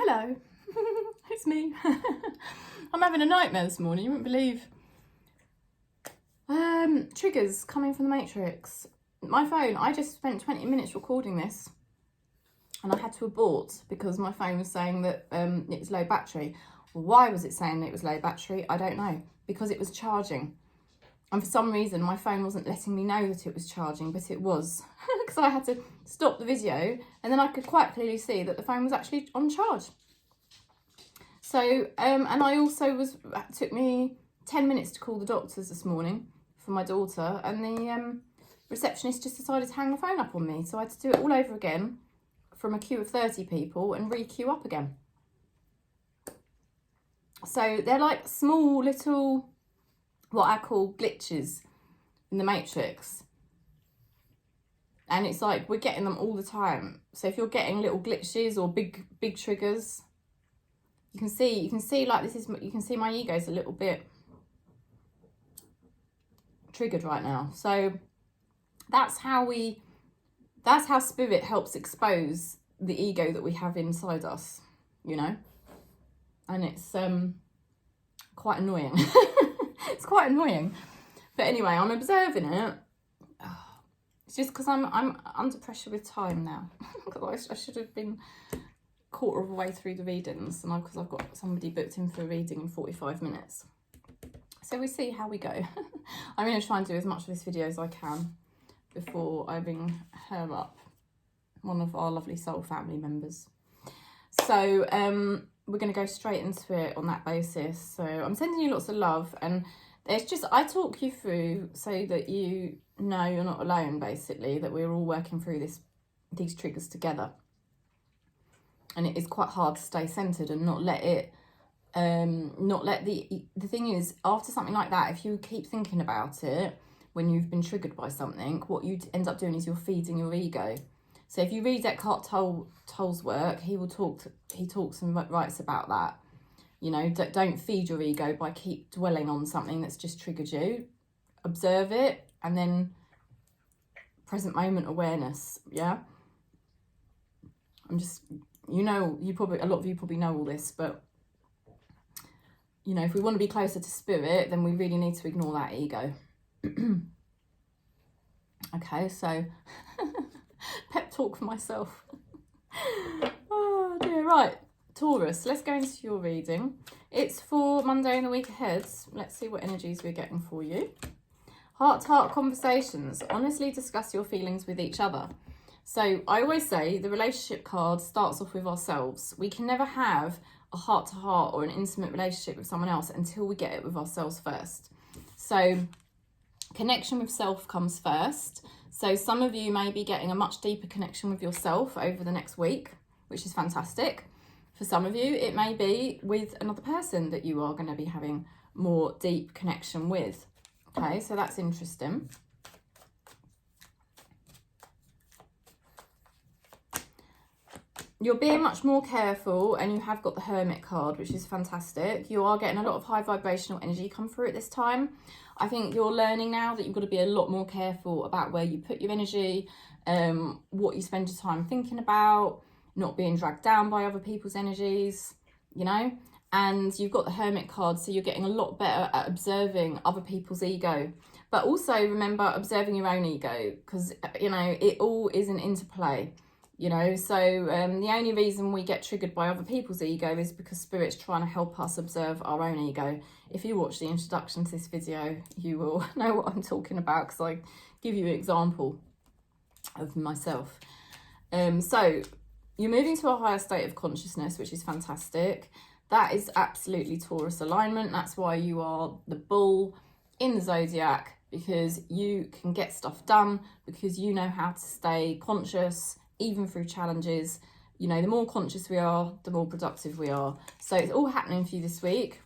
Hello, it's me. I'm having a nightmare this morning, you wouldn't believe. Triggers coming from the Matrix. My phone, I just spent 20 minutes recording this and I had to abort because my phone was saying that it was low battery. Why was it saying that it was low battery? I don't know. Because it was charging. And for some reason, my phone wasn't letting me know that it was charging, but it was. Because I had to stop the video and then I could quite clearly see that the phone was actually on charge. So, and I also it took me 10 minutes to call the doctors this morning for my daughter, and the receptionist just decided to hang the phone up on me. So I had to do it all over again from a queue of 30 people and re-queue up again. So they're like small little, what I call glitches in the Matrix. And it's like we're getting them all the time. So if you're getting little glitches or big triggers, you can see like this is, you can see my ego's a little bit triggered right now. So that's how spirit helps expose the ego that we have inside us, you know? And it's quite annoying. It's quite annoying. But anyway, I'm observing it. It's just because I'm under pressure with time now. Because I should have been quarter of the way through the readings, and because I've got somebody booked in for a reading in 45 minutes. So we see how we go. I'm going to try and do as much of this video as I can before I bring her up, one of our lovely soul family members. So we're going to go straight into it on that basis. So I'm sending you lots of love, and there's just, I talk you through so that you know you're not alone, basically, that we're all working through these triggers together. And it is quite hard to stay centered and not let it, the thing is, after something like that, if you keep thinking about it when you've been triggered by something, what you end up doing is you're feeding your ego. So if you read Eckhart Tolle's work, he talks and writes about that. You know, don't feed your ego by keep dwelling on something that's just triggered you. Observe it, and then present moment awareness, yeah? I'm just, you know, a lot of you probably know all this, but, you know, if we want to be closer to spirit, then we really need to ignore that ego. Okay, so pep talk for myself. Oh dear, right. Taurus, let's go into your reading. It's for Monday and the week ahead. Let's see what energies we're getting for you. Heart-to-heart conversations. Honestly discuss your feelings with each other. So I always say the relationship card starts off with ourselves. We can never have a heart-to-heart or an intimate relationship with someone else until we get it with ourselves first. So connection with self comes first. So some of you may be getting a much deeper connection with yourself over the next week, which is fantastic. For some of you, it may be with another person that you are going to be having more deep connection with. Okay, so that's interesting. You're being much more careful, and you have got the Hermit card, which is fantastic. You are getting a lot of high vibrational energy come through at this time. I think you're learning now that you've got to be a lot more careful about where you put your energy, what you spend your time thinking about, not being dragged down by other people's energies, you know? And you've got the Hermit card, so you're getting a lot better at observing other people's ego. But also remember observing your own ego, because, you know, it all is an interplay. You know, so the only reason we get triggered by other people's ego is because Spirit's trying to help us observe our own ego. If you watch the introduction to this video, you will know what I'm talking about, because I give you an example of myself. So you're moving to a higher state of consciousness, which is fantastic. That is absolutely Taurus alignment. That's why you are the bull in the zodiac, because you can get stuff done, because you know how to stay conscious even through challenges. You know, the more conscious we are, the more productive we are. So it's all happening for you this week.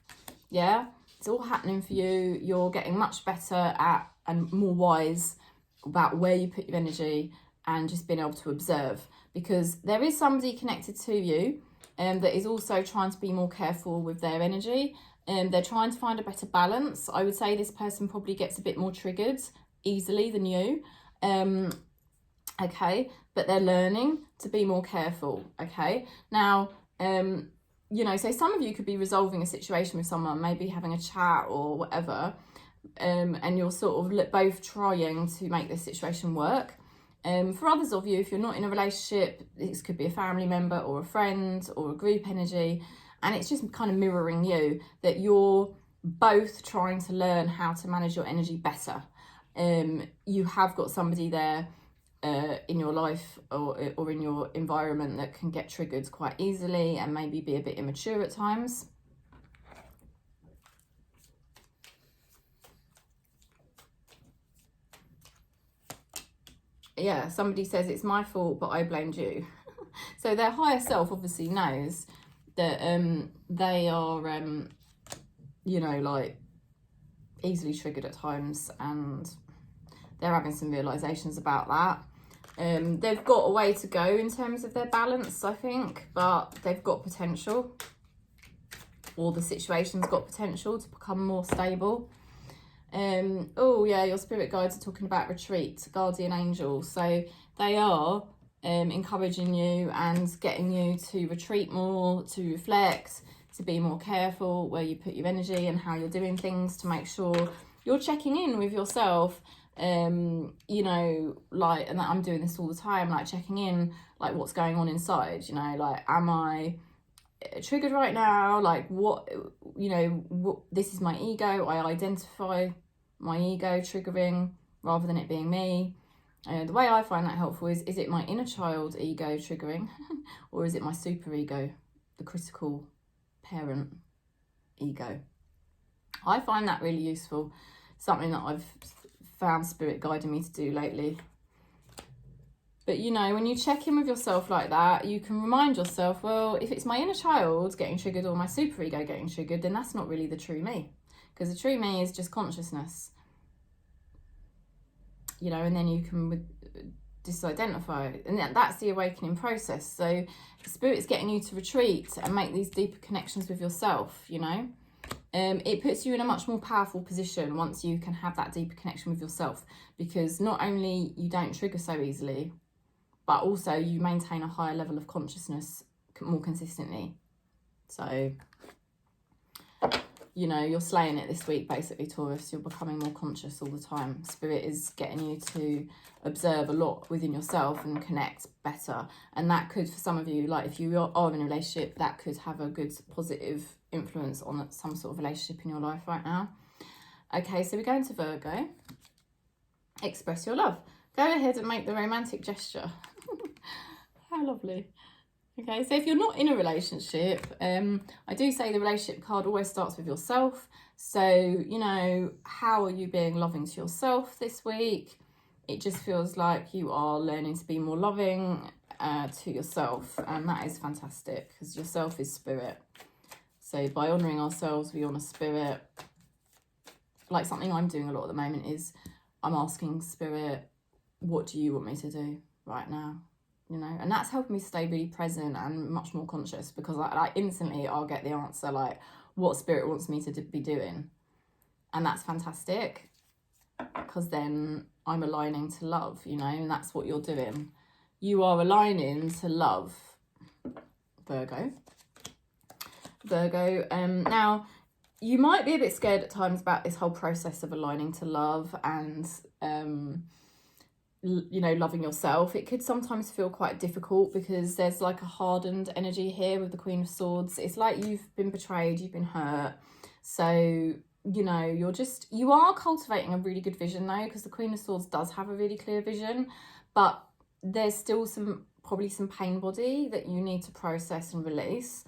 Yeah, it's all happening for you. You're getting much better at and more wise about where you put your energy, and just being able to observe, because there is somebody connected to you that is also trying to be more careful with their energy, and they're trying to find a better balance. I would say this person probably gets a bit more triggered easily than you. Okay, but they're learning to be more careful. Okay, now You know, so some of you could be resolving a situation with someone, maybe having a chat or whatever, and you're sort of both trying to make this situation work. For others of you, if you're not in a relationship, this could be a family member or a friend or a group energy, and it's just kind of mirroring you, that you're both trying to learn how to manage your energy better. You have got somebody there in your life or in your environment that can get triggered quite easily and maybe be a bit immature at times. Yeah, somebody says it's my fault, but I blamed you. So their higher self obviously knows that they are, you know, like easily triggered at times, and they're having some realizations about that. They've got a way to go in terms of their balance, I think, but they've got potential, or the situation's got potential to become more stable. Oh yeah, your spirit guides are talking about retreat, guardian angels. So they are encouraging you and getting you to retreat more, to reflect, to be more careful where you put your energy and how you're doing things, to make sure you're checking in with yourself. You know, like, and I'm doing this all the time, like checking in, like what's going on inside, you know, like, am I triggered right now? Like, what, you know, this is my ego. I identify my ego triggering rather than it being me. The way I find that helpful is it my inner child ego triggering or is it my super ego, the critical parent ego? I find that really useful, something that I've found spirit guiding me to do lately. But you know, when you check in with yourself like that, you can remind yourself, well, if it's my inner child getting triggered or my super ego getting triggered, then that's not really the true me, because the true me is just consciousness, you know. And then you can disidentify, and that's the awakening process. So the spirit's getting you to retreat and make these deeper connections with yourself, you know. It puts you in a much more powerful position once you can have that deeper connection with yourself, because not only you don't trigger so easily, but also you maintain a higher level of consciousness more consistently. So, you know, you're slaying it this week, basically, Taurus. You're becoming more conscious all the time. Spirit is getting you to observe a lot within yourself and connect better. And that could, for some of you, like if you are in a relationship, that could have a good positive influence on some sort of relationship in your life right now. Okay, so we're going to Virgo. Express your love. Go ahead and make the romantic gesture. How lovely. Okay, so if you're not in a relationship, I do say the relationship card always starts with yourself. So, you know, how are you being loving to yourself this week? It just feels like you are learning to be more loving to yourself. And that is fantastic, because yourself is spirit. So by honouring ourselves, we honour spirit. Like something I'm doing a lot at the moment is I'm asking spirit, what do you want me to do right now? You know, and that's helping me stay really present and much more conscious, because like instantly I'll get the answer, like what spirit wants me to be doing. And that's fantastic, because then I'm aligning to love, you know, and that's what you're doing. You are aligning to love, Virgo. Now, you might be a bit scared at times about this whole process of aligning to love and, you know, loving yourself. It could sometimes feel quite difficult because there's like a hardened energy here with the Queen of Swords. It's like you've been betrayed, you've been hurt. So, you know, you are cultivating a really good vision though, because the Queen of Swords does have a really clear vision, but there's still probably some pain body that you need to process and release.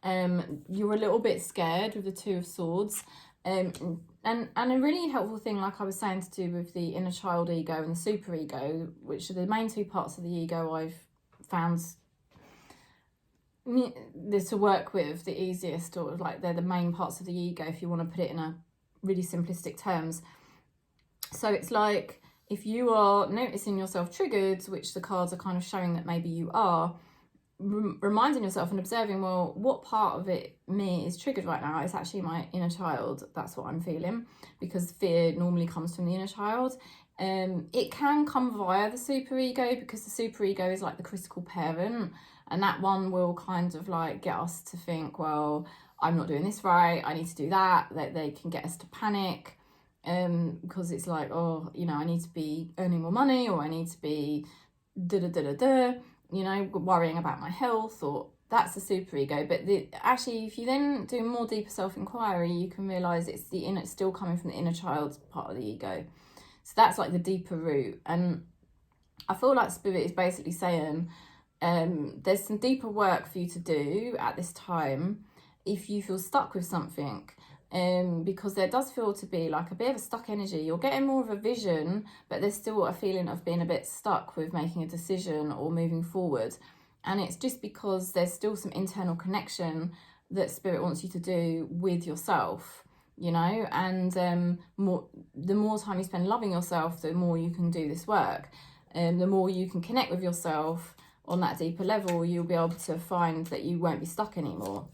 You're a little bit scared with the Two of Swords. And a really helpful thing, like I was saying, to do with the inner child ego and the super ego, which are the main two parts of the ego I've found to work with the easiest, or like they're the main parts of the ego if you want to put it in a really simplistic terms. So it's like if you are noticing yourself triggered, which the cards are kind of showing that maybe you are, reminding yourself and observing, well, what part of me is triggered right now? It's actually my inner child. That's what I'm feeling, because fear normally comes from the inner child. It can come via the super ego, because the super ego is like the critical parent, And that one will kind of like get us to think, well, I'm not doing this right, I need to do that. That they can get us to panic, because it's like, oh, you know, I need to be earning more money, or I need to be you know, worrying about my health, or that's the super ego. But actually, if you then do more deeper self-inquiry, you can realize it's still coming from the inner child part of the ego. So that's like the deeper root. And I feel like Spirit is basically saying, there's some deeper work for you to do at this time if you feel stuck with something. Because there does feel to be like a bit of a stuck energy. You're getting more of a vision, but there's still a feeling of being a bit stuck with making a decision or moving forward. And it's just because there's still some internal connection that Spirit wants you to do with yourself, you know. And the more time you spend loving yourself, the more you can do this work. And the more you can connect with yourself on that deeper level, you'll be able to find that you won't be stuck anymore.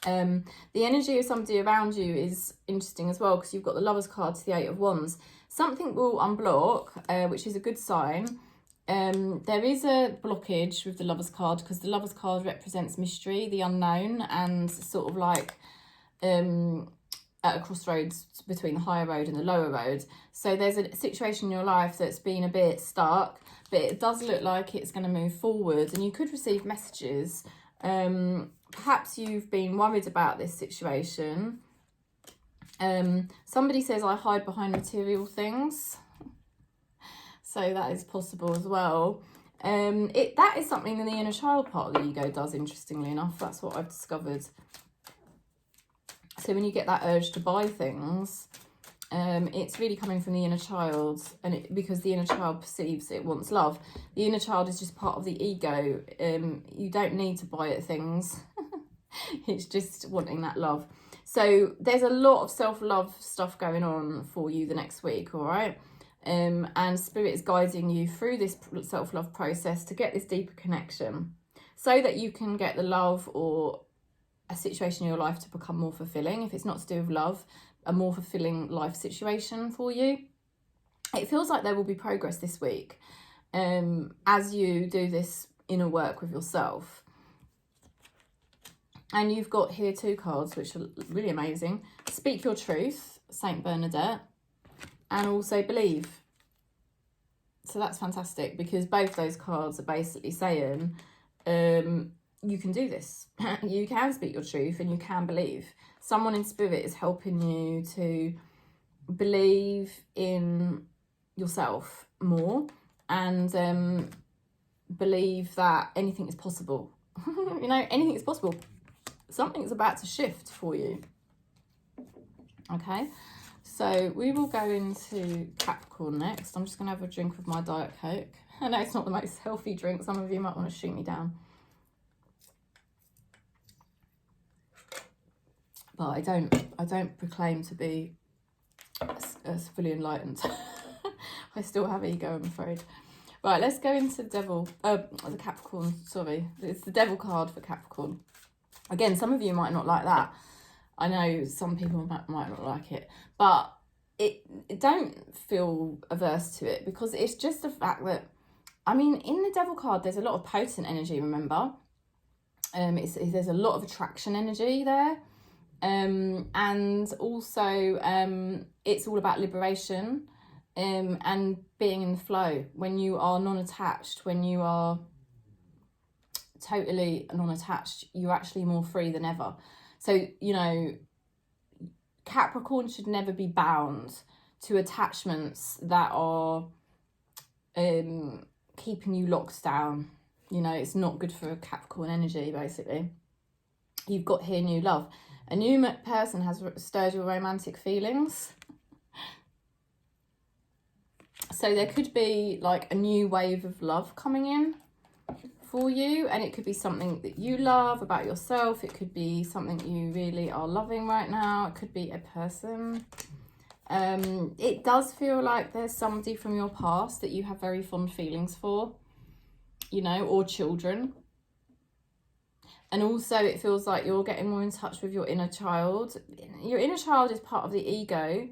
The energy of somebody around you is interesting as well, because you've got the Lovers card to the Eight of Wands. Something will unblock, which is a good sign. There is a blockage with the Lovers card, because the Lovers card represents mystery, the unknown, and sort of like at a crossroads between the higher road and the lower road. So there's a situation in your life that's been a bit stuck, but it does look like it's going to move forward, and you could receive messages. Perhaps you've been worried about this situation. Somebody says, I hide behind material things. So that is possible as well. That is something in the inner child part of the ego does, interestingly enough. That's what I've discovered. So when you get that urge to buy things, it's really coming from the inner child, and because the inner child perceives it wants love. The inner child is just part of the ego. You don't need to buy it things. It's just wanting that love. So there's a lot of self-love stuff going on for you the next week, all right? And Spirit is guiding you through this self-love process to get this deeper connection, so that you can get the love or a situation in your life to become more fulfilling. If it's not to do with love, a more fulfilling life situation for you. It feels like there will be progress this week as you do this inner work with yourself. And you've got here 2 cards, which are really amazing. Speak Your Truth, Saint Bernadette, and also Believe. So that's fantastic, because both those cards are basically saying, you can do this. You can speak your truth, and you can believe. Someone in Spirit is helping you to believe in yourself more, and believe that anything is possible. You know, anything is possible. Something's about to shift for you. Okay, so we will go into Capricorn next. I'm just going to have a drink of my Diet Coke. I know it's not the most healthy drink. Some of you might want to shoot me down. But I don't proclaim to be as fully enlightened. I still have ego, I'm afraid. Right, let's go into the Capricorn, sorry. It's the Devil card for Capricorn. Again, some of you might not like that. I know some people might not like it. But don't feel averse to it, because it's just the fact that, I mean, in the Devil card, there's a lot of potent energy, remember? There's a lot of attraction energy there. And also it's all about liberation and being in the flow. When you are non-attached, when you are totally non-attached, you're actually more free than ever. So, you know, Capricorn should never be bound to attachments that are keeping you locked down. You know, it's not good for Capricorn energy, basically. You've got here new love. A new person has stirred your romantic feelings. So there could be like a new wave of love coming in for you, and it could be something that you love about yourself. It could be something you really are loving right now. It could be a person. It does feel like there's somebody from your past that you have very fond feelings for, you know, or children. And also it feels like you're getting more in touch with your inner child. Your inner child is part of the ego.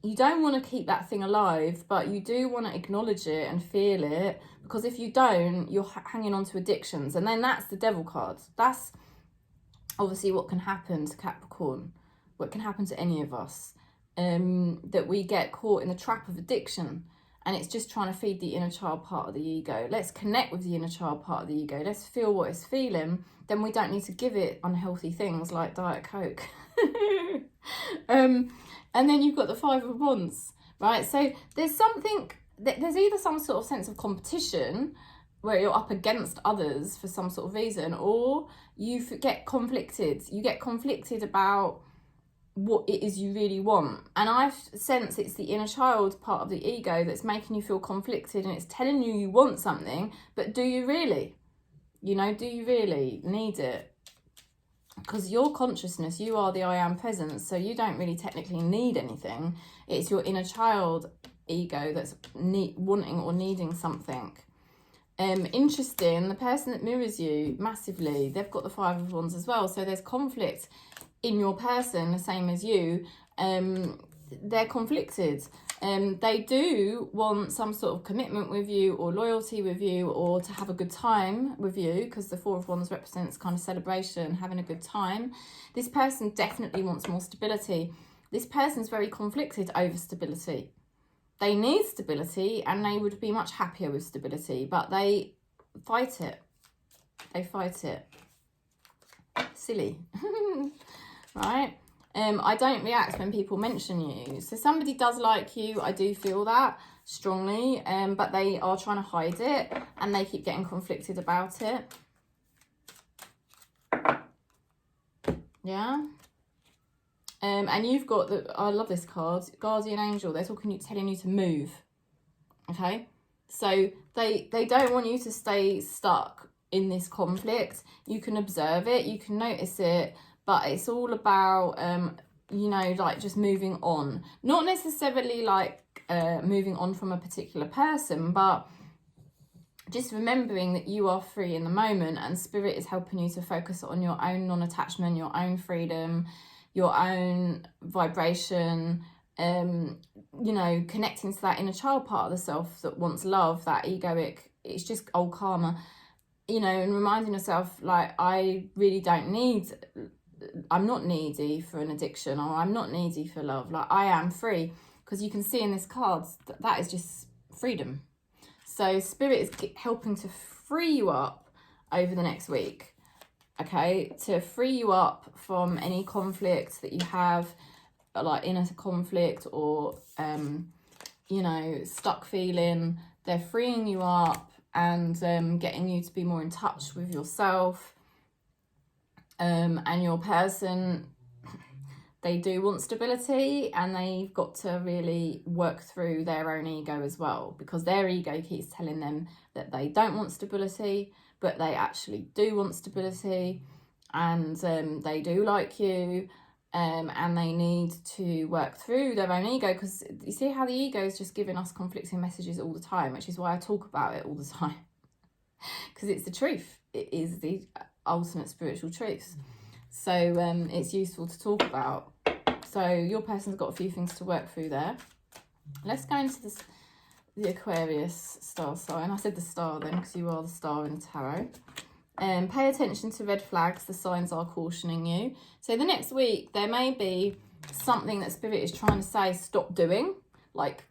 you don't want to keep that thing alive, but you do want to acknowledge it and feel it, because if you don't, you're hanging on to addictions, and then that's the devil card. That's obviously what can happen to Capricorn, what can happen to any of us, that we get caught in the trap of addiction, and it's just trying to feed the inner child part of the ego. Let's connect with the inner child part of the ego. Let's feel what it's feeling. Then we don't need to give it unhealthy things like Diet Coke. And then you've got the Five of Wands, right? So there's something, there's either some sort of sense of competition where you're up against others for some sort of reason, or you get conflicted. You get conflicted about what it is you really want. And I sense it's the inner child part of the ego that's making you feel conflicted, and it's telling you want something, but do you really? You know, do you really need it? Because your consciousness, you are the I am presence, so you don't really technically need anything. It's your inner child ego that's wanting or needing something. Interesting, the person that mirrors you massively, they've got the Five of Wands as well, so there's conflict in your person, the same as you. They're conflicted. They do want some sort of commitment with you, or loyalty with you, or to have a good time with you, because the Four of Wands represents kind of celebration, having a good time. This person definitely wants more stability. This person's very conflicted over stability. They need stability, and they would be much happier with stability, but they fight it. They fight it. Silly. Right? I don't react when people mention you. So somebody does like you, I do feel that strongly, but they are trying to hide it, and they keep getting conflicted about it. Yeah. And you've got the, I love this card, Guardian Angel. They're telling you to move. Okay? So they don't want you to stay stuck in this conflict. You can observe it, you can notice it, but it's all about, you know, like just moving on. Not necessarily like moving on from a particular person, but just remembering that you are free in the moment, and Spirit is helping you to focus on your own non-attachment, your own freedom, your own vibration, you know, connecting to that inner child part of the self that wants love, that egoic, it's just old karma, you know, and reminding yourself, like, I really don't need, I'm not needy for an addiction, or I'm not needy for love. Like, I am free, because you can see in this card that is just freedom. So Spirit is helping to free you up over the next week, okay, to free you up from any conflict that you have, like inner conflict, or you know, stuck feeling. They're freeing you up and getting you to be more in touch with yourself. And your person, they do want stability, and they've got to really work through their own ego as well, because their ego keeps telling them that they don't want stability, but they actually do want stability, and they do like you, and they need to work through their own ego, because you see how the ego is just giving us conflicting messages all the time, which is why I talk about it all the time, because it's the truth. It is the ultimate spiritual truths, so it's useful to talk about. So your person's got a few things to work through there. Let's go into the Aquarius star sign. I said the star then, because you are the star in the tarot. Pay attention to red flags. The signs are cautioning you. So the next week there may be something that Spirit is trying to say stop doing, like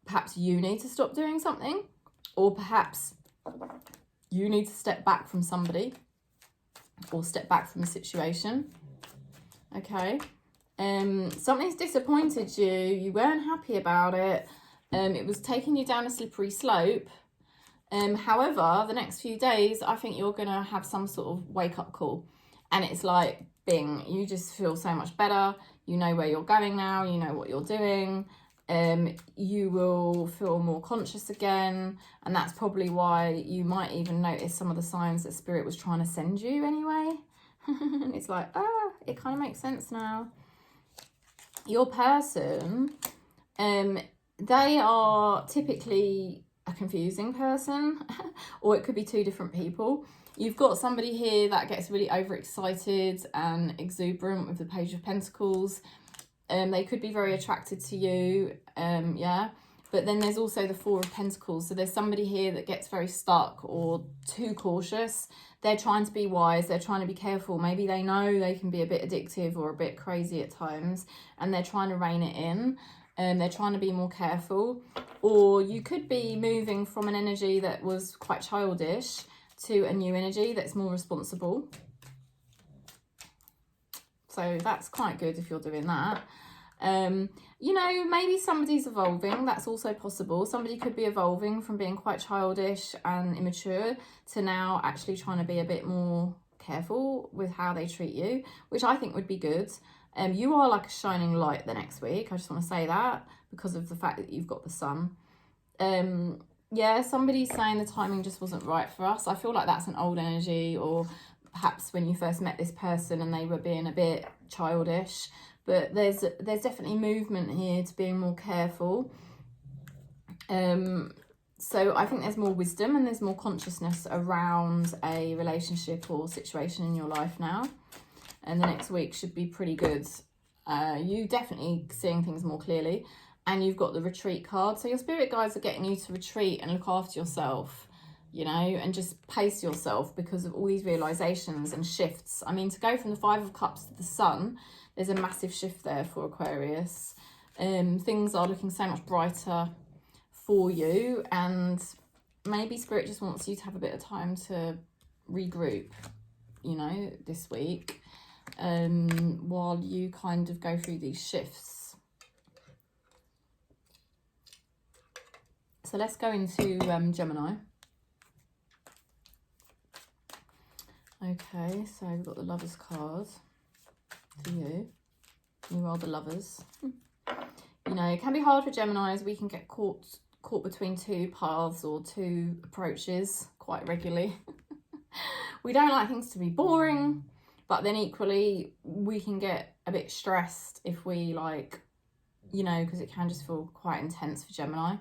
perhaps you need to stop doing something, or perhaps you need to step back from somebody, or step back from a situation. Okay, something's disappointed you, you weren't happy about it, it was taking you down a slippery slope. However, the next few days, I think you're going to have some sort of wake-up call, and it's like, bing, you just feel so much better. You know where you're going now, you know what you're doing. You will feel more conscious again, and that's probably why you might even notice some of the signs that Spirit was trying to send you anyway. It's like, it kind of makes sense now. Your person, they are typically a confusing person, or it could be two different people. You've got somebody here that gets really overexcited and exuberant with the Page of Pentacles. They could be very attracted to you, yeah. But then there's also the Four of Pentacles. So there's somebody here that gets very stuck or too cautious. They're trying to be wise. They're trying to be careful. Maybe they know they can be a bit addictive or a bit crazy at times, and they're trying to rein it in. They're trying to be more careful. Or you could be moving from an energy that was quite childish to a new energy that's more responsible. So that's quite good if you're doing that. You know, maybe somebody's evolving. That's also possible. Somebody could be evolving from being quite childish and immature to now actually trying to be a bit more careful with how they treat you, which I think would be good. You are like a shining light the next week. I just want to say that because of the fact that you've got the sun. Yeah, somebody's saying the timing just wasn't right for us. I feel like that's an old energy, or perhaps when you first met this person and they were being a bit childish. But there's definitely movement here to being more careful. So I think there's more wisdom and there's more consciousness around a relationship or situation in your life now. And the next week should be pretty good. You definitely seeing things more clearly. And you've got the retreat card. So your spirit guides are getting you to retreat and look after yourself, you know, and just pace yourself because of all these realizations and shifts. I mean, to go from the Five of Cups to the Sun, there's a massive shift there for Aquarius. Things are looking so much brighter for you, and maybe Spirit just wants you to have a bit of time to regroup, you know, this week, while you kind of go through these shifts. So let's go into Gemini. Okay, so we've got the Lovers card for you. You are the Lovers. You know, it can be hard for Geminis. We can get caught between two paths or two approaches quite regularly. We don't like things to be boring, but then equally we can get a bit stressed if we like, you know, because it can just feel quite intense for Gemini.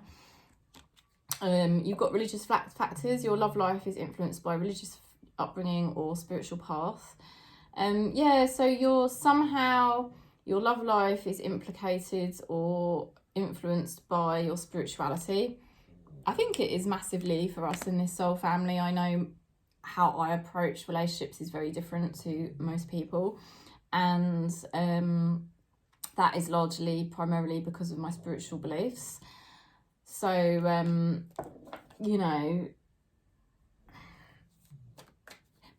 You've got religious factors. Your love life is influenced by religious upbringing or spiritual path. Yeah, so your love life is implicated or influenced by your spirituality. I think it is massively for us in this soul family. I know how I approach relationships is very different to most people, and that is largely primarily because of my spiritual beliefs. So you know,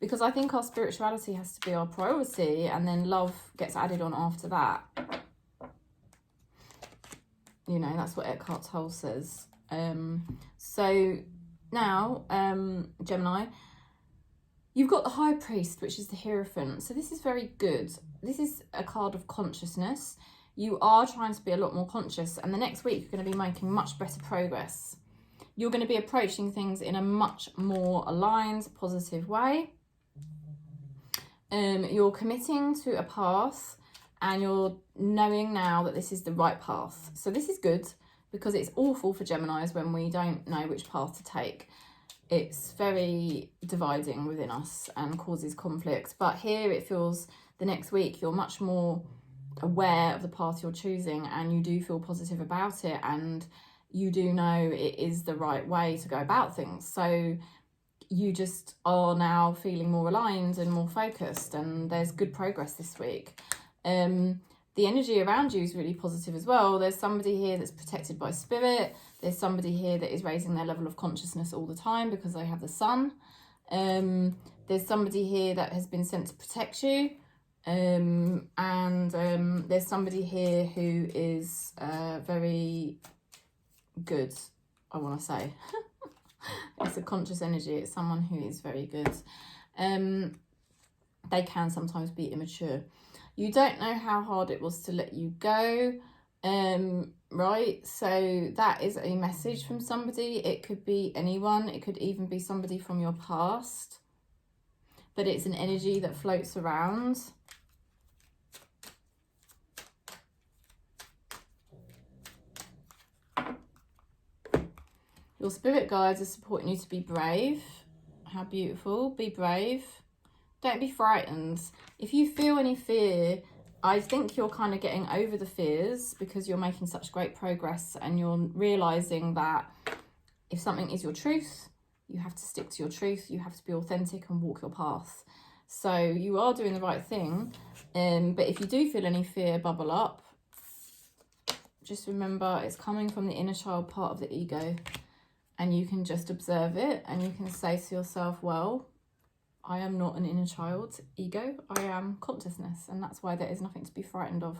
because I think our spirituality has to be our priority, and then love gets added on after that. You know, that's what Eckhart Tolle says. So now, Gemini, you've got the High Priest, which is the Hierophant. So this is very good. This is a card of consciousness. You are trying to be a lot more conscious, and the next week you're going to be making much better progress. You're going to be approaching things in a much more aligned, positive way. You're committing to a path, and you're knowing now that this is the right path. So this is good, because it's awful for Geminis when we don't know which path to take. It's very dividing within us and causes conflict. But here it feels the next week you're much more aware of the path you're choosing, and you do feel positive about it, and you do know it is the right way to go about things. So you just are now feeling more aligned and more focused, and there's good progress this week. The energy around you is really positive as well. There's somebody here that's protected by spirit. There's somebody here that is raising their level of consciousness all the time because they have the sun. There's somebody here that has been sent to protect you. And there's somebody here who is very good, I want to say. It's a conscious energy. It's someone who is very good. They can sometimes be immature. You don't know how hard it was to let you go, right? So that is a message from somebody. It could be anyone. It could even be somebody from your past. But it's an energy that floats around. Your spirit guides are supporting you to be brave. How beautiful. Be brave. Don't be frightened. If you feel any fear, I think you're kind of getting over the fears because you're making such great progress, and you're realizing that if something is your truth, you have to stick to your truth. You have to be authentic and walk your path. So you are doing the right thing. But if you do feel any fear bubble up, just remember it's coming from the inner child part of the ego, and you can just observe it, and you can say to yourself, well, I am not an inner child ego, I am consciousness, and that's why there is nothing to be frightened of.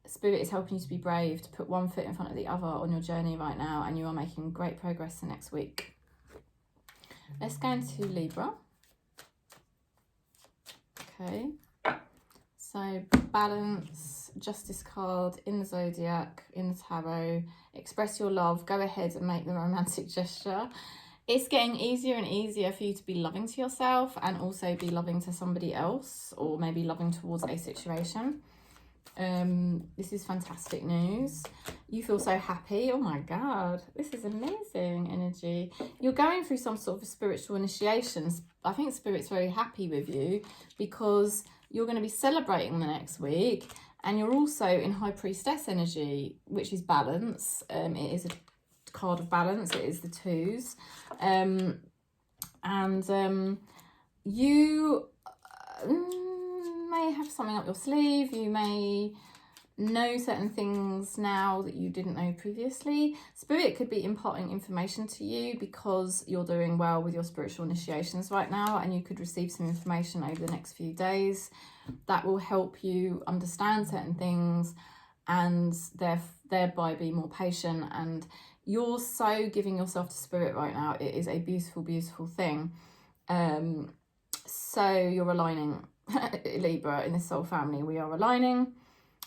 Spirit is helping you to be brave, to put one foot in front of the other on your journey right now, and you are making great progress the next week. Let's go into Libra. Okay, so balance, justice card in the zodiac, in the tarot. Express your love, go ahead and make the romantic gesture. It's getting easier and easier for you to be loving to yourself and also be loving to somebody else, or maybe loving towards a situation. This is fantastic news. You feel so happy. Oh my God, this is amazing energy. You're going through some sort of a spiritual initiation. I think Spirit's very happy with you because you're going to be celebrating the next week, and you're also in High Priestess energy, which is balance. It is a card of balance. It is the 2s. You may have something up your sleeve. You may know certain things now that you didn't know previously. Spirit could be imparting information to you because you're doing well with your spiritual initiations right now, and you could receive some information over the next few days that will help you understand certain things and thereby be more patient. And you're so giving yourself to Spirit right now. It is a beautiful, beautiful thing. So you're aligning, Libra, in this soul family. We are aligning.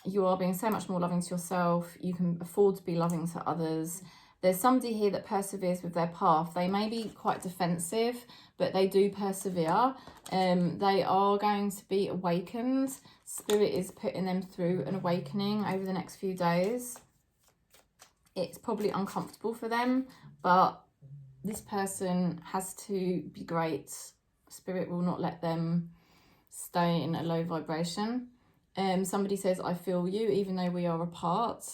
You are being so much more loving to yourself. You can afford to be loving to others. There's somebody here that perseveres with their path. They may be quite defensive, but they do persevere. They are going to be awakened. Spirit is putting them through an awakening over the next few days. It's probably uncomfortable for them, but this person has to be great. Spirit will not let them stay in a low vibration. Somebody says, I feel you, even though we are apart.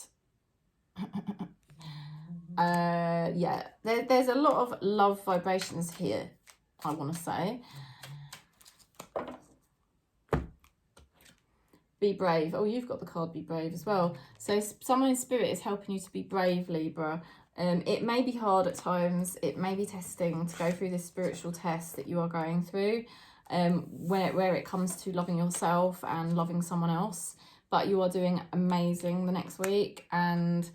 Yeah, there's a lot of love vibrations here, I want to say. Be brave. Oh, you've got the card Be Brave as well. So someone in Spirit is helping you to be brave, Libra. It may be hard at times. It may be testing to go through this spiritual test that you are going through, where it comes to loving yourself and loving someone else. But you are doing amazing the next week. And,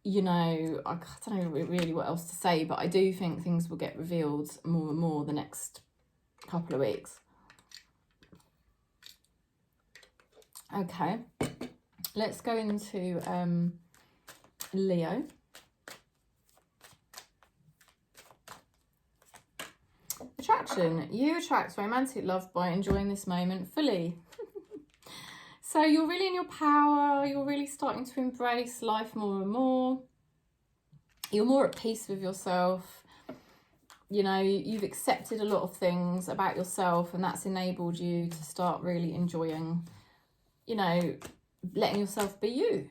you know, I don't know really what else to say, but I do think things will get revealed more and more the next couple of weeks. Okay, let's go into Leo. Attraction. You attract romantic love by enjoying this moment fully. So you're really in your power. You're really starting to embrace life more and more. You're more at peace with yourself. You know, you've accepted a lot of things about yourself, and that's enabled you to start really enjoying, you know, letting yourself be you.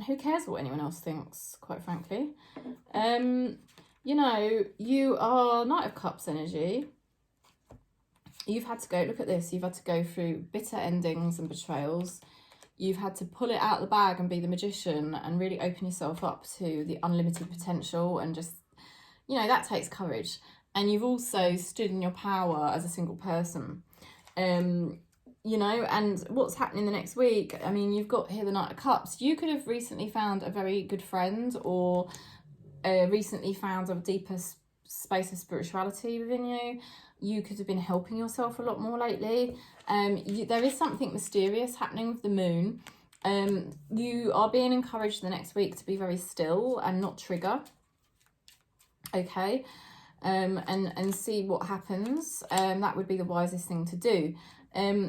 Who cares what anyone else thinks, quite frankly. You know, you are Knight of Cups energy. You've had to go, look at this, you've had to go through bitter endings and betrayals. You've had to pull it out of the bag and be the magician and really open yourself up to the unlimited potential, and just, you know, that takes courage. And you've also stood in your power as a single person. You know, and what's happening the next week, I mean, you've got here the Knight of Cups. You could have recently found a very good friend, or recently found a deeper space of spirituality within you. You could have been helping yourself a lot more lately. There is something mysterious happening with the moon. You are being encouraged the next week to be very still and not trigger. Okay. And see what happens. That would be the wisest thing to do.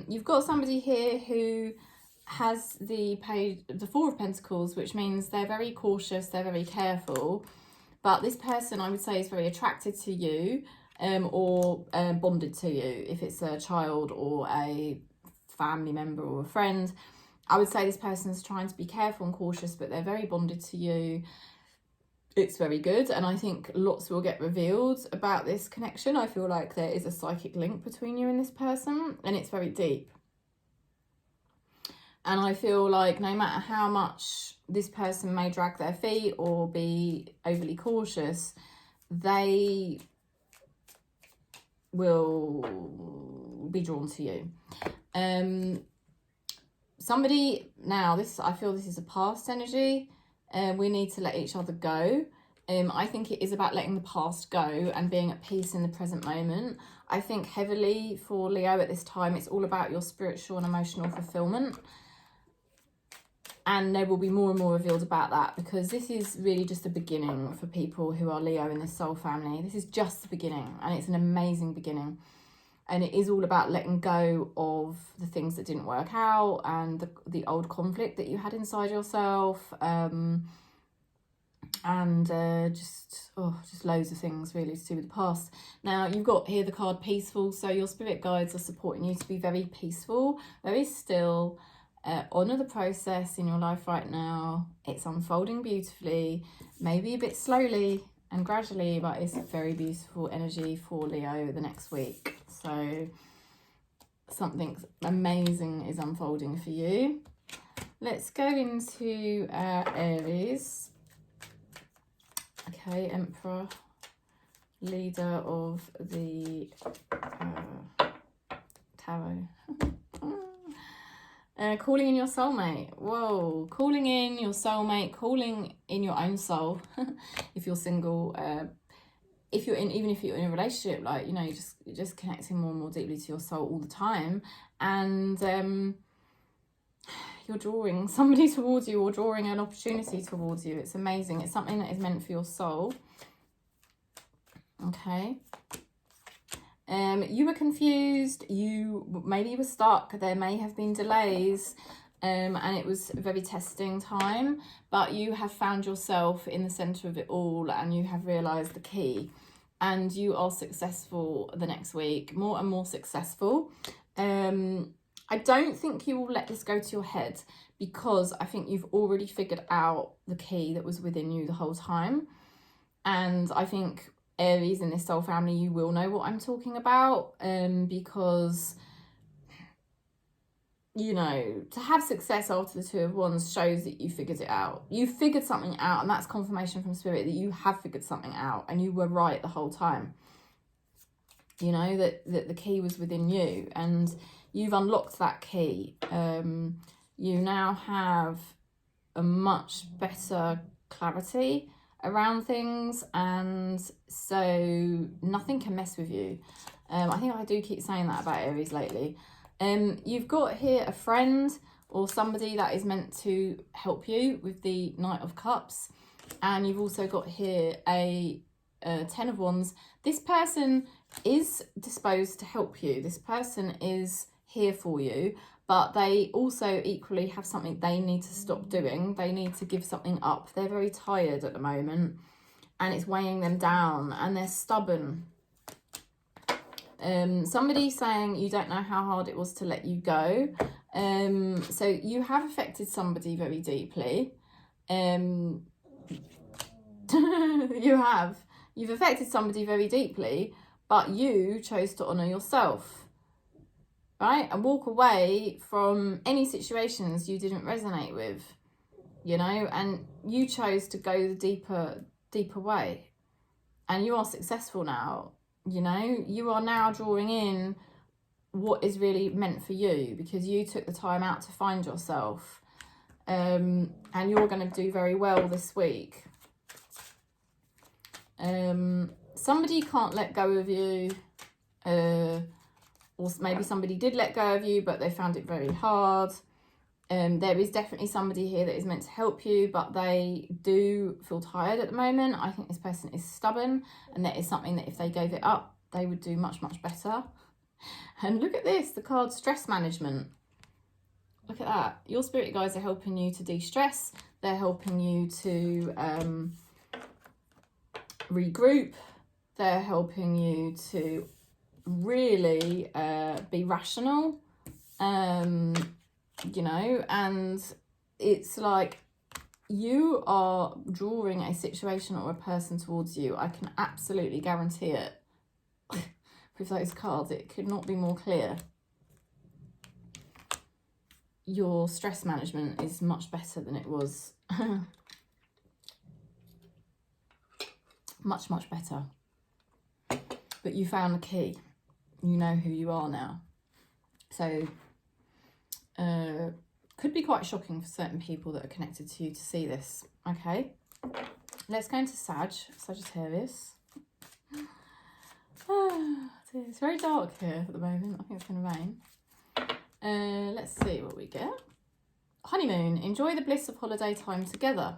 You've got somebody here who has the Four of Pentacles, which means they're very cautious, they're very careful. But this person, I would say, is very attracted to you, or bonded to you, if it's a child or a family member or a friend. I would say this person's trying to be careful and cautious, but they're very bonded to you. It's very good, and I think lots will get revealed about this connection. I feel like there is a psychic link between you and this person, and it's very deep. And I feel like no matter how much this person may drag their feet or be overly cautious, they will be drawn to you. Somebody, now this, I feel this is a past energy. We need to let each other go. I think it is about letting the past go and being at peace in the present moment. I think heavily for Leo at this time, it's all about your spiritual and emotional fulfillment. And there will be more and more revealed about that, because this is really just the beginning for people who are Leo in this soul family. This is just the beginning, and it's an amazing beginning. And it is all about letting go of the things that didn't work out and the old conflict that you had inside yourself. Just loads of things really to do with the past. Now, you've got here the card peaceful. So your spirit guides are supporting you to be very peaceful, very still. Honour the process in your life right now. It's unfolding beautifully, maybe a bit slowly and gradually, but it's a very beautiful energy for Leo the next week. So something amazing is unfolding for you. Let's go into Aries. Okay, Emperor, leader of the tarot. Calling in your soulmate. Whoa, calling in your soulmate, calling in your own soul. If you're single, if you're in, even if you're in a relationship, like, you know, you're just connecting more and more deeply to your soul all the time, and you're drawing somebody towards you or drawing an opportunity towards you. It's amazing. It's something that is meant for your soul. Okay. You were confused, maybe you were stuck, there may have been delays, and it was a very testing time, but you have found yourself in the centre of it all, and you have realised the key, and you are successful the next week, more and more successful. I don't think you will let this go to your head, because I think you've already figured out the key that was within you the whole time. And I think Aries in this soul family, you will know what I'm talking about, because, you know, to have success after the Two of Wands shows that you figured it out. You figured something out, and that's confirmation from Spirit that you have figured something out, and you were right the whole time. You know, that the key was within you, and you've unlocked that key. You now have a much better clarity around things, and so nothing can mess with you. I think I do keep saying that about Aries lately. You've got here a friend or somebody that is meant to help you with the Knight of Cups, and you've also got here a Ten of Wands. This person is disposed to help you. This person is here for you, but they also equally have something they need to stop doing. They need to give something up. They're very tired at the moment, and it's weighing them down, and they're stubborn. Somebody saying you don't know how hard it was to let you go. So you have affected somebody very deeply. You've affected somebody very deeply, but you chose to honour yourself, right? And walk away from any situations you didn't resonate with, you know, and you chose to go the deeper way. And you are successful now, you know. You are now drawing in what is really meant for you, because you took the time out to find yourself. And you're going to do very well this week. Somebody can't let go of you, or maybe somebody did let go of you, but they found it very hard. There is definitely somebody here that is meant to help you, but they do feel tired at the moment. I think this person is stubborn, and that is something that if they gave it up, they would do much, much better. And look at this, the card stress management. Look at that. Your spirit guides are helping you to de-stress. They're helping you to regroup. They're helping you to really be rational you know, and it's like you are drawing a situation or a person towards you. I can absolutely guarantee it. With those cards, it could not be more clear. Your stress management is much better than it was. Much, much better. But you found the key. You know who you are now. So, could be quite shocking for certain people that are connected to you to see this. Okay, let's go into Sagittarius. It's very dark here at the moment. I think it's going to rain. Let's see what we get. Honeymoon. Enjoy the bliss of holiday time together.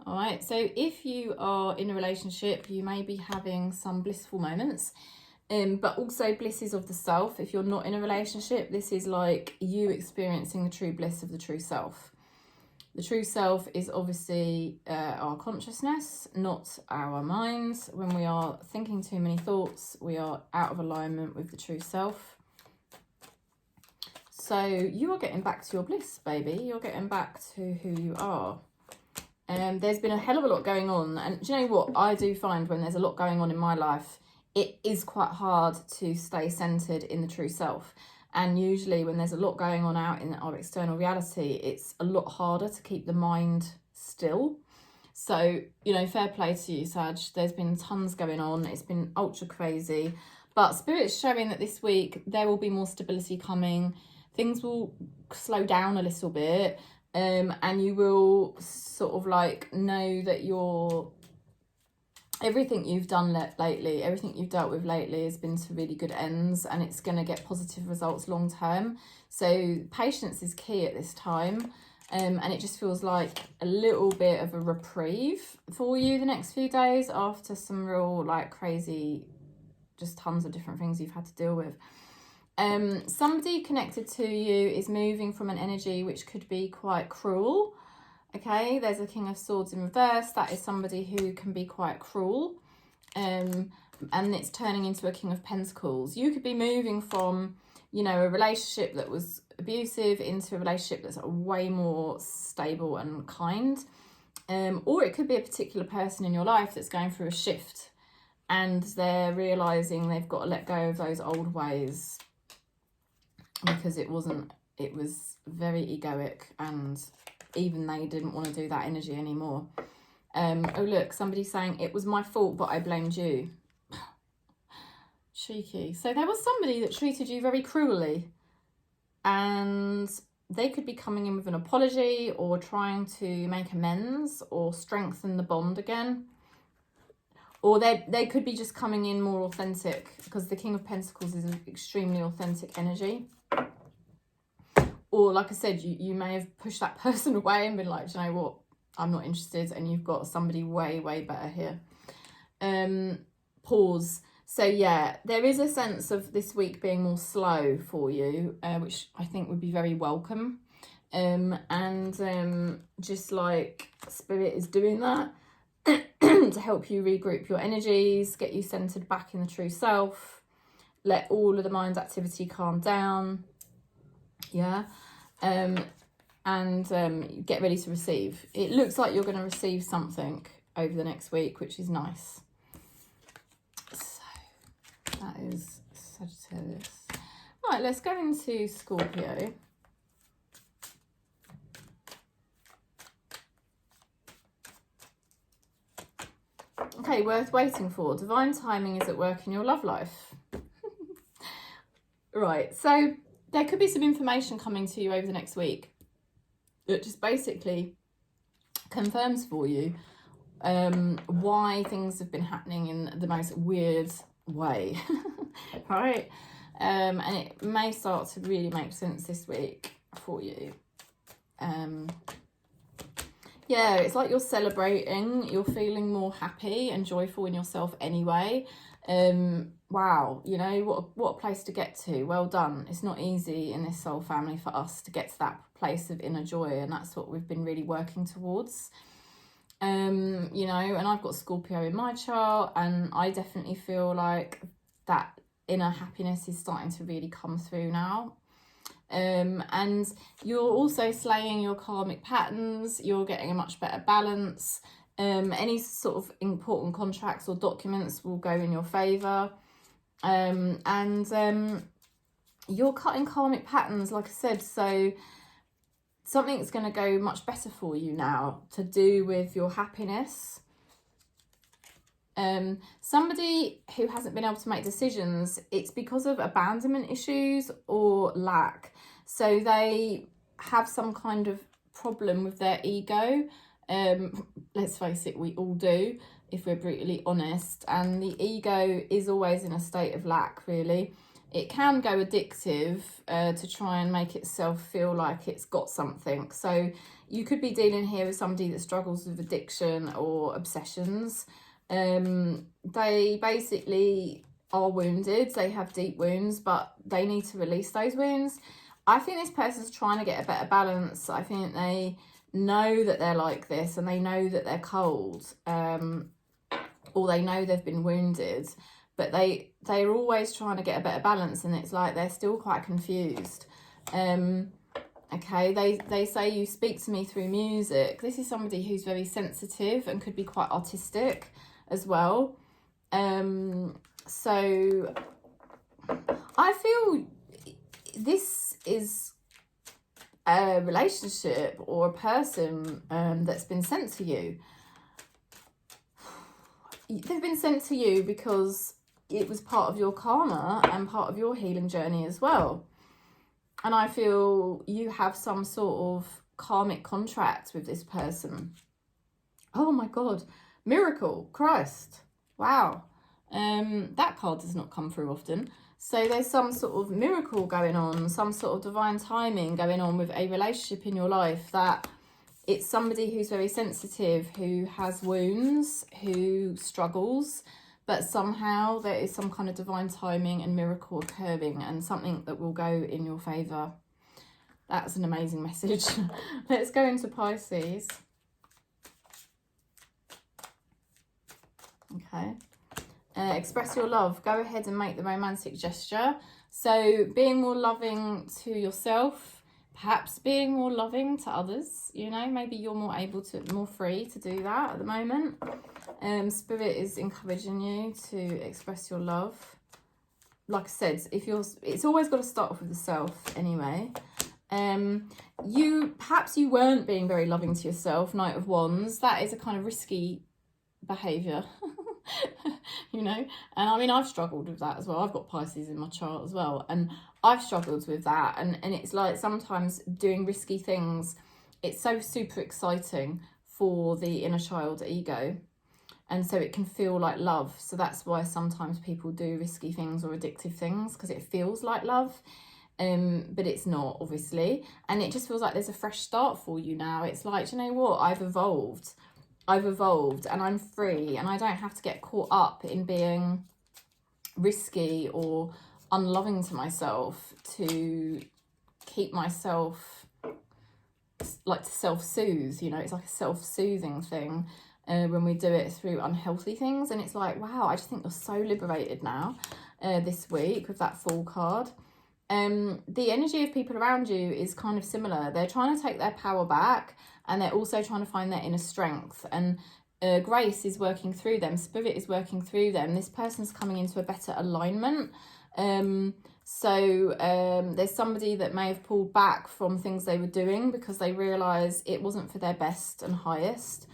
All right, so if you are in a relationship, you may be having some blissful moments. But also blisses of the self. If you're not in a relationship, this is like you experiencing the true bliss of the true self. The true self is obviously our consciousness, not our minds. When we are thinking too many thoughts, we are out of alignment with the true self. So you are getting back to your bliss, baby. You're getting back to who you are. There's been a hell of a lot going on. And do you know what? I do find when there's a lot going on in my life, it is quite hard to stay centered in the true self. And usually when there's a lot going on out in our external reality, it's a lot harder to keep the mind still. So, you know, fair play to you, Sag. There's been tons going on. It's been ultra crazy. But Spirit's showing that this week there will be more stability coming. Things will slow down a little bit. And you will sort of like know that everything you've done lately, everything you've dealt with lately has been to really good ends, and it's going to get positive results long term. So patience is key at this time, and it just feels like a little bit of a reprieve for you the next few days after some real like crazy, just tons of different things you've had to deal with. Somebody connected to you is moving from an energy which could be quite cruel. Okay, there's a King of Swords in reverse. That is somebody who can be quite cruel. And it's turning into a King of Pentacles. You could be moving from, you know, a relationship that was abusive into a relationship that's way more stable and kind. Or it could be a particular person in your life that's going through a shift and they're realising they've got to let go of those old ways because it was very egoic, and even they didn't want to do that energy anymore. Oh look, somebody's saying it was my fault but I blamed you. Cheeky. So there was somebody that treated you very cruelly, and they could be coming in with an apology or trying to make amends or strengthen the bond again. Or they could be just coming in more authentic, because the King of Pentacles is an extremely authentic energy. Or, like I said, you may have pushed that person away and been like, do you know what, I'm not interested, and you've got somebody way, way better here. Pause. So, yeah, there is a sense of this week being more slow for you, which I think would be very welcome. Just like Spirit is doing that to help you regroup your energies, get you centered back in the true self, let all of the mind activity calm down. Yeah, get ready to receive. It looks like you're going to receive something over the next week, which is nice. So that is Sagittarius. Right, let's go into Scorpio. Okay, worth waiting for. Divine timing is at work in your love life. Right, so there could be some information coming to you over the next week that just basically confirms for you why things have been happening in the most weird way, right? And it may start to really make sense this week for you. Yeah, it's like you're celebrating, you're feeling more happy and joyful in yourself anyway. Wow, you know, what a place to get to. Well done. It's not easy in this soul family for us to get to that place of inner joy, and that's what we've been really working towards. You know, and I've got Scorpio in my chart, and I definitely feel like that inner happiness is starting to really come through now. And you're also slaying your karmic patterns. You're getting a much better balance. Any sort of important contracts or documents will go in your favour. You're cutting karmic patterns, like I said, so something's going to go much better for you now to do with your happiness. Somebody who hasn't been able to make decisions, it's because of abandonment issues or lack. So they have some kind of problem with their ego. Let's face it, we all do, if we're brutally honest. And the ego is always in a state of lack, really. It can go addictive to try and make itself feel like it's got something. So you could be dealing here with somebody that struggles with addiction or obsessions. They basically are wounded. They have deep wounds, but they need to release those wounds. I think this person's trying to get a better balance. I think they know that they're like this, and they know that they're cold, or they know they've been wounded, but they're always trying to get a better balance, and it's like they're still quite confused. Okay, they say you speak to me through music. This is somebody who's very sensitive and could be quite artistic as well. So I feel this is a relationship or a person that's been sent to you. They've been sent to you because it was part of your karma and part of your healing journey as well. And I feel you have some sort of karmic contract with this person. Oh my God, miracle, Christ, wow. That card does not come through often. So there's some sort of miracle going on, some sort of divine timing going on with a relationship in your life, that it's somebody who's very sensitive, who has wounds, who struggles, but somehow there is some kind of divine timing and miracle occurring, and something that will go in your favour. That's an amazing message. Let's go into Pisces. Okay. Express your love. Go ahead and make the romantic gesture. So being more loving to yourself, perhaps being more loving to others, you know, maybe you're more free to do that at the moment. Spirit is encouraging you to express your love. Like I said, it's always got to start off with the self anyway. Perhaps you weren't being very loving to yourself, Knight of Wands. That is a kind of risky behaviour. You know, and I mean, I've struggled with that as well. I've got Pisces in my chart as well, and I've struggled with that, and it's like sometimes doing risky things, it's so super exciting for the inner child ego, and so it can feel like love. So that's why sometimes people do risky things or addictive things, because it feels like love, but it's not, obviously, and it just feels like there's a fresh start for you now. It's like, do you know what, I've evolved and I'm free, and I don't have to get caught up in being risky or unloving to myself to keep myself, like, to self-soothe, you know. It's like a self-soothing thing when we do it through unhealthy things, and it's like, wow, I just think you're so liberated now this week with that Fool card. The energy of people around you is kind of similar. They're trying to take their power back, and they're also trying to find their inner strength, and grace is working through them. Spirit is working through them. This person's coming into a better alignment. There's somebody that may have pulled back from things they were doing because they realised it wasn't for their best and highest.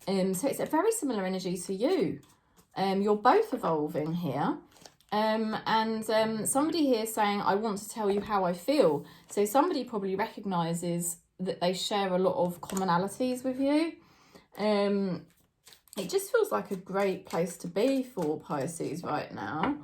So it's a very similar energy to you. You're both evolving here. Somebody here saying, I want to tell you how I feel. So somebody probably recognises that they share a lot of commonalities with you. It just feels like a great place to be for Pisces right now.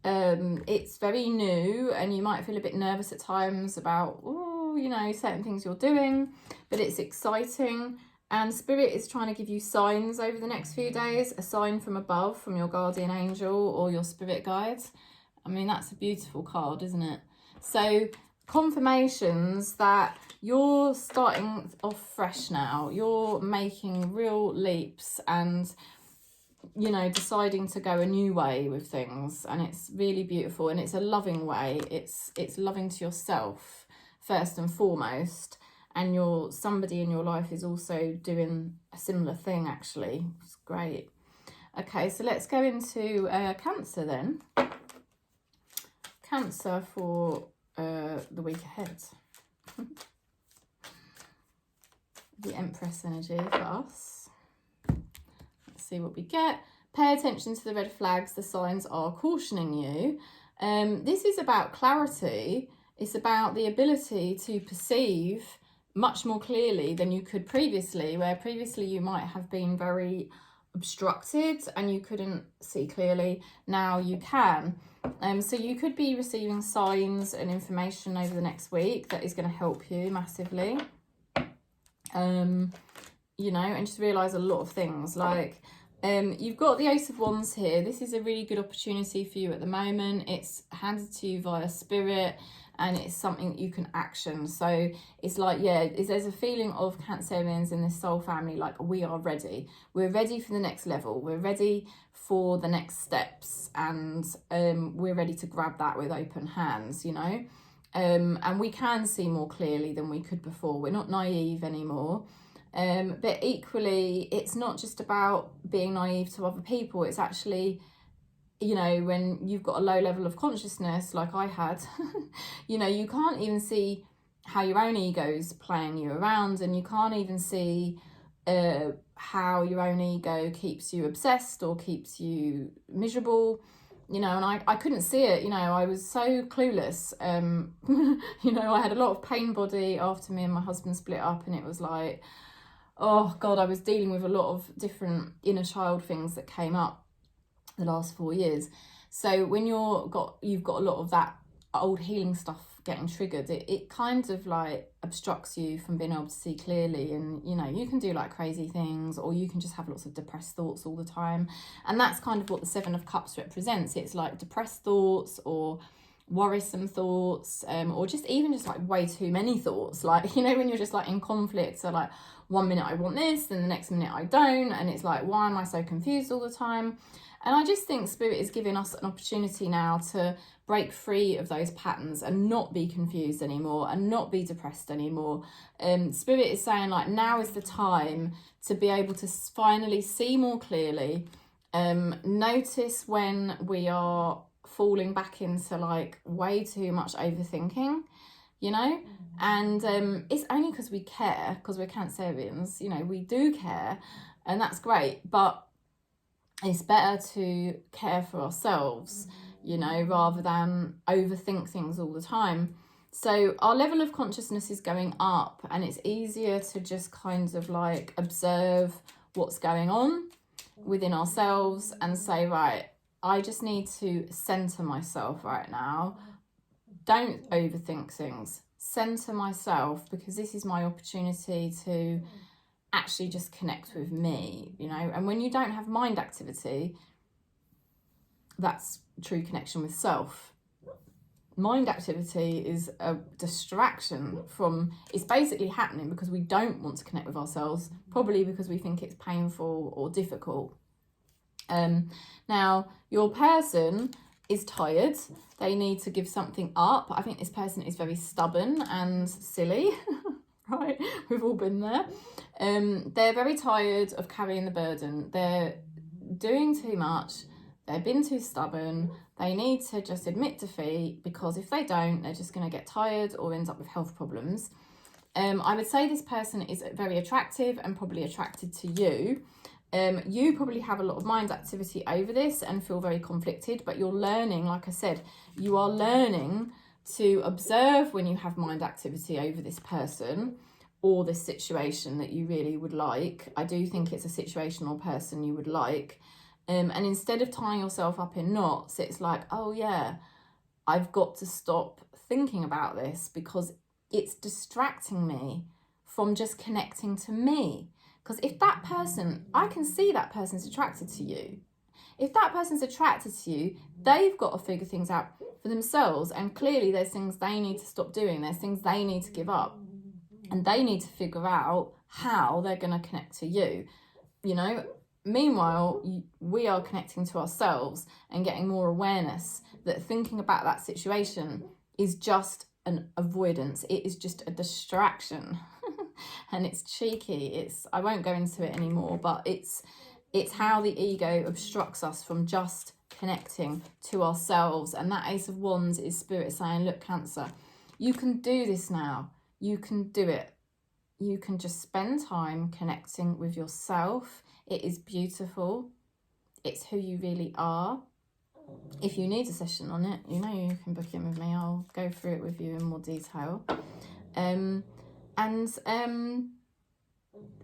It's very new, and you might feel a bit nervous at times about, you know, certain things you're doing, but it's exciting. And Spirit is trying to give you signs over the next few days, a sign from above, from your guardian angel or your spirit guides. I mean, that's a beautiful card, isn't it? So confirmations that you're starting off fresh now. You're making real leaps and, you know, deciding to go a new way with things. And it's really beautiful, and it's a loving way. It's loving to yourself first and foremost, and somebody in your life is also doing a similar thing, actually. It's great. Okay, so let's go into Cancer then. Cancer for the week ahead. The Empress energy for us. Let's see what we get. Pay attention to the red flags. The signs are cautioning you. This is about clarity. It's about the ability to perceive much more clearly than you could previously, where previously you might have been very obstructed and you couldn't see clearly. Now you can. So you could be receiving signs and information over the next week that is going to help you massively. You know, and just realise a lot of things. Like, you've got the Ace of Wands here. This is a really good opportunity for you at the moment. It's handed to you via spirit, and it's something that you can action. So it's like, yeah, there's a feeling of Cancerians in this soul family, like, we are ready. We're ready for the next level. We're ready for the next steps, and we're ready to grab that with open hands, you know. And we can see more clearly than we could before. We're not naive anymore. But equally, it's not just about being naive to other people. It's actually, you know, when you've got a low level of consciousness like I had, you know, you can't even see how your own ego's playing you around, and you can't even see how your own ego keeps you obsessed or keeps you miserable, you know. And I couldn't see it, you know. I was so clueless. You know, I had a lot of pain body after me and my husband split up, and it was like, oh God, I was dealing with a lot of different inner child things that came up the last 4 years. So when you've got a lot of that old healing stuff getting triggered, it kind of like obstructs you from being able to see clearly. And, you know, you can do like crazy things, or you can just have lots of depressed thoughts all the time. And that's kind of what the Seven of Cups represents. It's like depressed thoughts, or worrisome thoughts, or just like way too many thoughts. Like, you know, when you're just like in conflict. So like, 1 minute I want this, then the next minute I don't, and it's like, why am I so confused all the time? And I just think Spirit is giving us an opportunity now to break free of those patterns and not be confused anymore, and not be depressed anymore. Spirit is saying, like, now is the time to be able to finally see more clearly. Notice when we are falling back into like way too much overthinking, you know. And it's only because we care, because we're Cancerians, you know, we do care, and that's great. But it's better to care for ourselves, you know, rather than overthink things all the time. So our level of consciousness is going up, and it's easier to just kind of like observe what's going on within ourselves and say, right, I just need to center myself right now. Don't overthink things. Center myself, because this is my opportunity to actually just connect with me, you know. And when you don't have mind activity, that's true connection with self. Mind activity is a distraction from, it's basically happening because we don't want to connect with ourselves, probably because we think it's painful or difficult. Now, your person is tired. They need to give something up. I think this person is very stubborn and silly, right? We've all been there. They're very tired of carrying the burden. They're doing too much. They've been too stubborn. They need to just admit defeat, because if they don't, they're just going to get tired or end up with health problems. I would say this person is very attractive and probably attracted to you. You probably have a lot of mind activity over this and feel very conflicted, but you're learning, like I said, you are learning to observe when you have mind activity over this person or this situation that you really would like. I do think it's a situational person you would like. And instead of tying yourself up in knots, it's like, oh yeah, I've got to stop thinking about this because it's distracting me from just connecting to me. Because if that person, I can see that person's attracted to you. If that person's attracted to you, they've got to figure things out for themselves. And clearly there's things they need to stop doing. There's things they need to give up. And they need to figure out how they're going to connect to you, you know. Meanwhile, we are connecting to ourselves and getting more awareness that thinking about that situation is just an avoidance. It is just a distraction. And it's cheeky. I won't go into it anymore, but it's how the ego obstructs us from just connecting to ourselves. And that Ace of Wands is Spirit saying, look, Cancer, you can do this now. You can do it. You can just spend time connecting with yourself. It is beautiful. It's who you really are. If you need a session on it, you know you can book in with me. I'll go through it with you in more detail.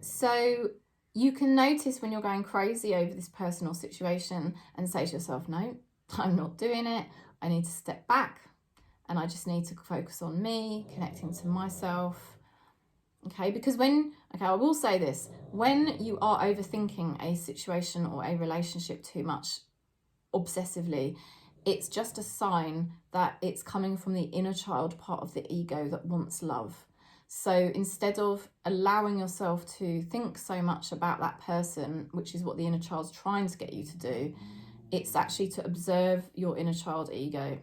So you can notice when you're going crazy over this person or situation and say to yourself, no, I'm not doing it. I need to step back and I just need to focus on me, connecting to myself. Okay, because I will say this, when you are overthinking a situation or a relationship too much, obsessively, it's just a sign that it's coming from the inner child part of the ego that wants love. So instead of allowing yourself to think so much about that person, which is what the inner child's trying to get you to do, it's actually to observe your inner child ego.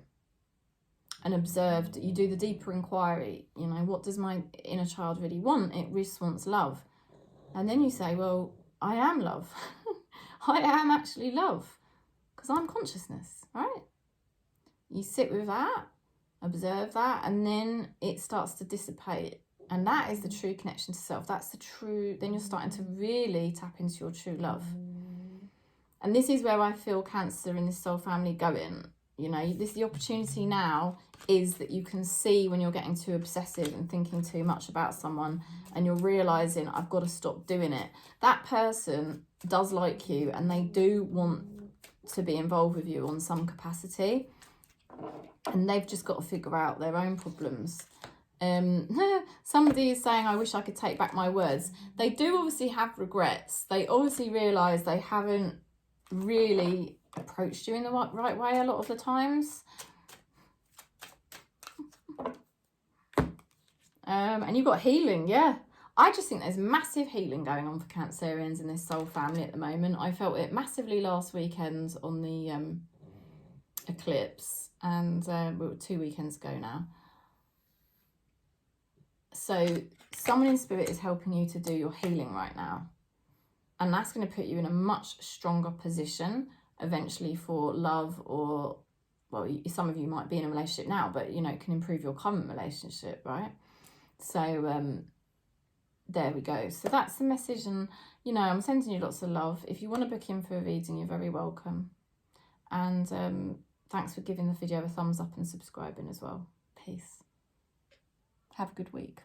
And observe, you do the deeper inquiry, you know, what does my inner child really want? It just wants love. And then you say, well, I am love. I am actually love. Because I'm consciousness, right? You sit with that, observe that, and then it starts to dissipate. And that is the true connection to self. That's the true, then you're starting to really tap into your true love. And this is where I feel Cancer in this soul family going. You know, the opportunity now is that you can see when you're getting too obsessive and thinking too much about someone and you're realising, I've got to stop doing it. That person does like you and they do want to be involved with you on some capacity, and they've just got to figure out their own problems. Somebody is saying, I wish I could take back my words. They do obviously have regrets. They obviously realise they haven't really approached you in the right way a lot of the times. And you've got healing, yeah. I just think there's massive healing going on for Cancerians in this soul family at the moment. I felt it massively last weekend on the eclipse, and 2 weekends ago now. So someone in spirit is helping you to do your healing right now. And that's going to put you in a much stronger position eventually for love, or, well, some of you might be in a relationship now, but, you know, it can improve your current relationship, right? So there we go. So that's the message, and, you know, I'm sending you lots of love. If you want to book in for a reading, you're very welcome. And thanks for giving the video a thumbs up and subscribing as well. Peace. Have a good week.